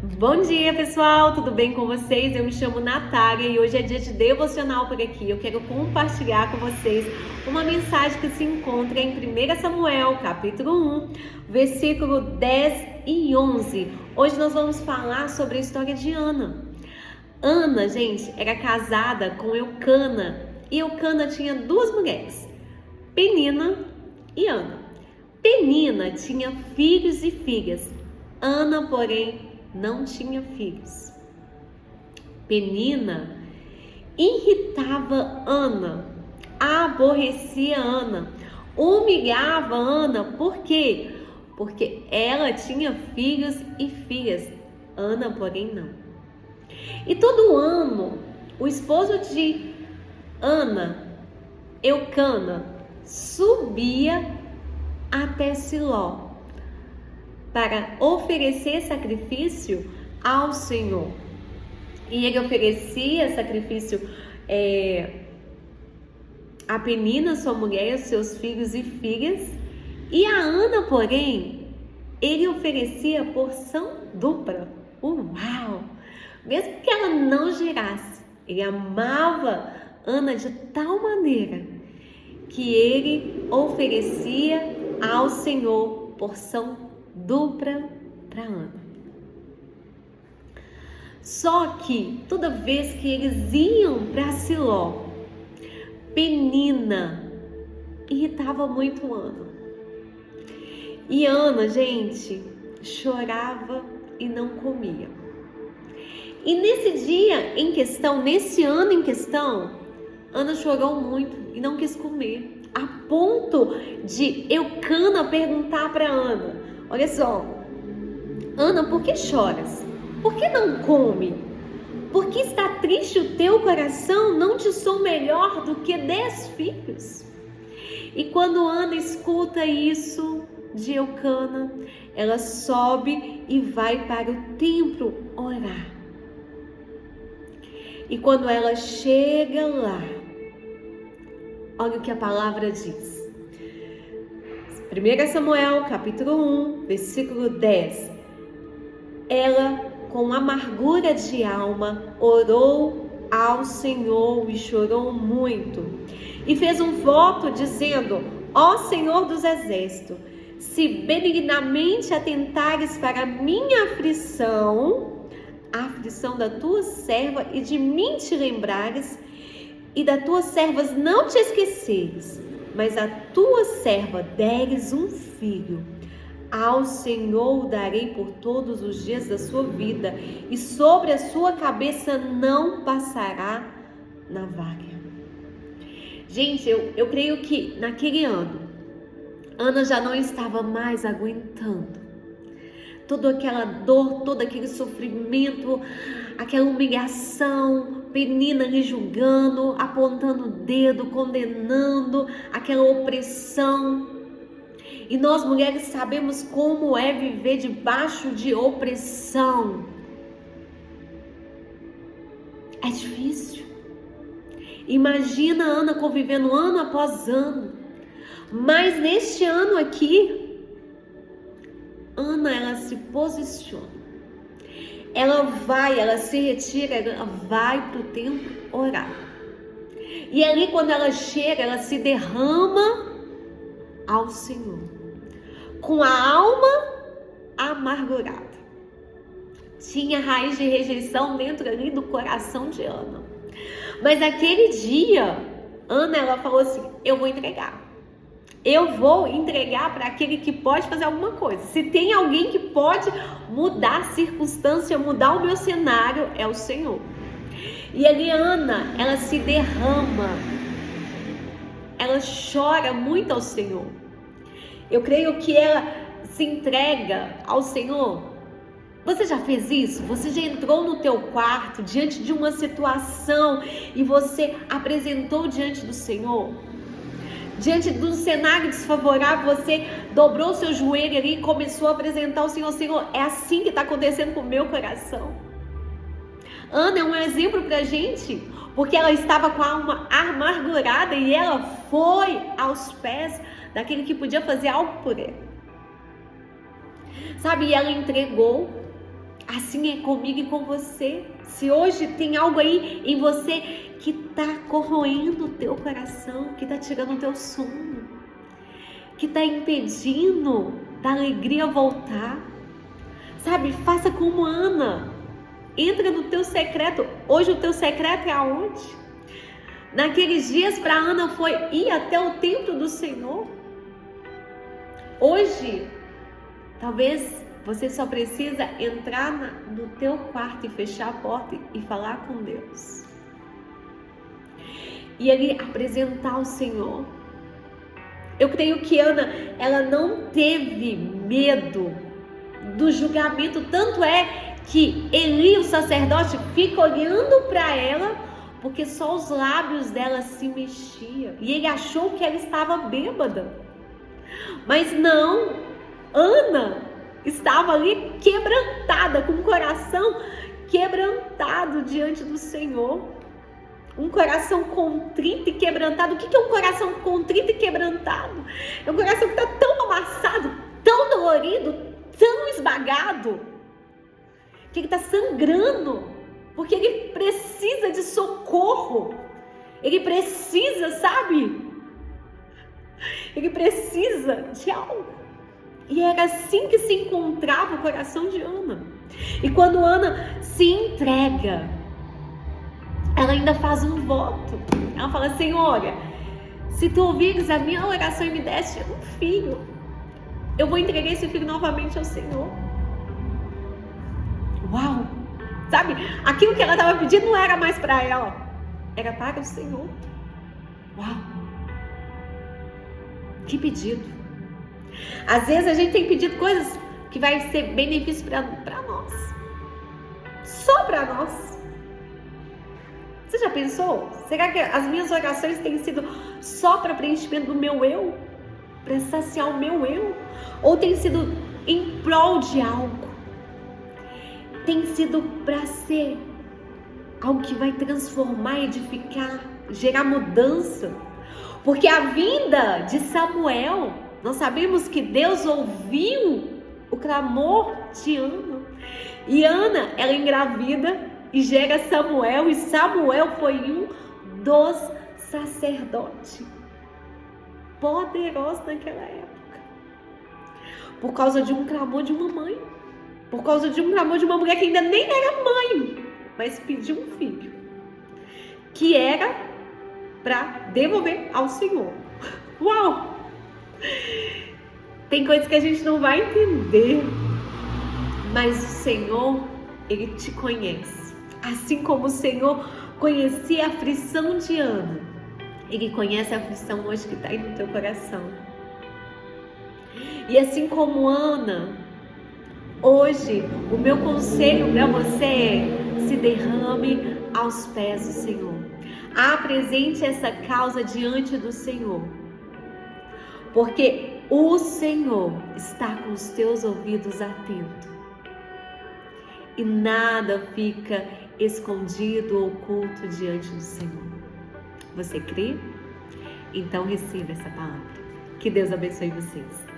Bom dia, pessoal! Tudo bem com vocês? Eu me chamo Natália e hoje é dia de devocional por aqui. Eu quero compartilhar com vocês uma mensagem que se encontra em 1 Samuel, capítulo 1, versículo 10 e 11. Hoje nós vamos falar sobre a história de Ana. Ana, gente, era casada com Eucana e Eucana tinha duas mulheres, Penina e Ana. Penina tinha filhos e filhas, Ana, porém, não tinha filhos. Penina irritava Ana, aborrecia Ana, humilhava Ana. Por quê? Porque ela tinha filhos e filhas, Ana, porém, não. E todo ano, o esposo de Ana, Eucana, subia até Siló para oferecer sacrifício ao Senhor. E ele oferecia sacrifício a Penina, sua mulher, seus filhos e filhas. E a Ana, porém, ele oferecia porção dupla. Uau! Mesmo que ela não gerasse, ele amava Ana de tal maneira que ele oferecia ao Senhor porção dupla para Ana. Só que toda vez que eles iam para Siló, Penina irritava muito Ana. E Ana, gente, chorava e não comia. E nesse dia em questão, nesse ano em questão, Ana chorou muito e não quis comer, a ponto de Eucana perguntar para Ana: olha só, Ana, por que choras? Por que não come? Por que está triste o teu coração? Não te sou melhor do que 10 filhos? E quando Ana escuta isso de Eucana, ela sobe e vai para o templo orar. E quando ela chega lá, olha o que a palavra diz. 1 Samuel, capítulo 1, versículo 10. Ela, com amargura de alma, orou ao Senhor e chorou muito. E fez um voto dizendo: ó Senhor dos exércitos, se benignamente atentares para a minha aflição, a aflição da tua serva, e de mim te lembrares, e das tuas servas não te esqueceres, mas a tua serva deres um filho, ao Senhor o darei por todos os dias da sua vida, e sobre a sua cabeça não passará navalha. Gente, eu creio que naquele ano, Ana já não estava mais aguentando toda aquela dor, todo aquele sofrimento, aquela humilhação, Penina lhe julgando, apontando o dedo, condenando, aquela opressão. E nós mulheres sabemos como é viver debaixo de opressão. É difícil. Imagina a Ana convivendo ano após ano. Mas neste ano aqui, Ana, ela se posiciona. Ela se retira, ela vai para o templo orar. E ali quando ela chega, ela se derrama ao Senhor, com a alma amargurada. Tinha raiz de rejeição dentro ali do coração de Ana. Mas naquele dia, Ana, ela falou assim: eu vou entregar. Eu vou entregar para aquele que pode fazer alguma coisa. Se tem alguém que pode mudar a circunstância, mudar o meu cenário, é o Senhor. E ali Ana, ela se derrama. Ela chora muito ao Senhor. Eu creio que ela se entrega ao Senhor. Você já fez isso? Você já entrou no teu quarto diante de uma situação e você apresentou diante do Senhor? Diante de um cenário desfavorável, você dobrou seu joelho ali e começou a apresentar ao Senhor: Senhor, é assim que está acontecendo com o meu coração. Ana é um exemplo pra gente, porque ela estava com a alma amargurada e ela foi aos pés daquele que podia fazer algo por ela. Sabe, e ela entregou Assim é comigo e com você. Se hoje tem algo aí em você que está corroendo o teu coração, que está tirando o teu sono, que está impedindo da alegria voltar, sabe? Faça como Ana. Entra no teu secreto. Hoje o teu secreto é aonde? Naqueles dias para Ana foi ir até o templo do Senhor. Hoje, talvez você só precisa entrar no teu quarto e fechar a porta e falar com Deus. E ele apresentar ao Senhor. Eu creio que Ana, ela não teve medo do julgamento. Tanto é que Eli, o sacerdote, fica olhando para ela, porque só os lábios dela se mexiam. E ele achou que ela estava bêbada. Mas não, Ana estava ali quebrantada, com o coração quebrantado diante do Senhor. Um coração contrito e quebrantado. O que é um coração contrito e quebrantado? É um coração que está tão amassado, tão dolorido, tão esmagado, que ele está sangrando, porque ele precisa de socorro. Ele precisa, sabe? Ele precisa de algo. E era assim que se encontrava o coração de Ana. E quando Ana se entrega, ela ainda faz um voto. Ela fala assim: olha, se tu ouvires a minha oração e me deste um filho, eu vou entregar esse filho novamente ao Senhor. Uau! Sabe, aquilo que ela estava pedindo não era mais para ela, era para o Senhor. Uau! Que pedido! Às vezes a gente tem pedido coisas que vai ser benefício para nós, só para nós. Você já pensou? Será que as minhas orações têm sido só para preenchimento do meu eu? Para saciar o meu eu? Ou tem sido em prol de algo? Tem sido para ser algo que vai transformar, edificar, gerar mudança? Porque a vinda de Samuel, nós sabemos que Deus ouviu o clamor de Ana. E Ana, ela engravida e gera Samuel. E Samuel foi um dos sacerdotes poderosos naquela época. Por causa de um clamor de uma mãe. Por causa de um clamor de uma mulher que ainda nem era mãe, mas pediu um filho. Que era para devolver ao Senhor. Uau! Tem coisas que a gente não vai entender, mas o Senhor, Ele te conhece. Assim como o Senhor conhecia a aflição de Ana, Ele conhece a aflição hoje que está aí no teu coração. E assim como Ana, hoje o meu conselho para você é: se derrame aos pés do Senhor. Apresente essa causa diante do Senhor, porque o Senhor está com os teus ouvidos atentos e nada fica escondido ou oculto diante do Senhor. Você crê? Então receba essa palavra. Que Deus abençoe vocês.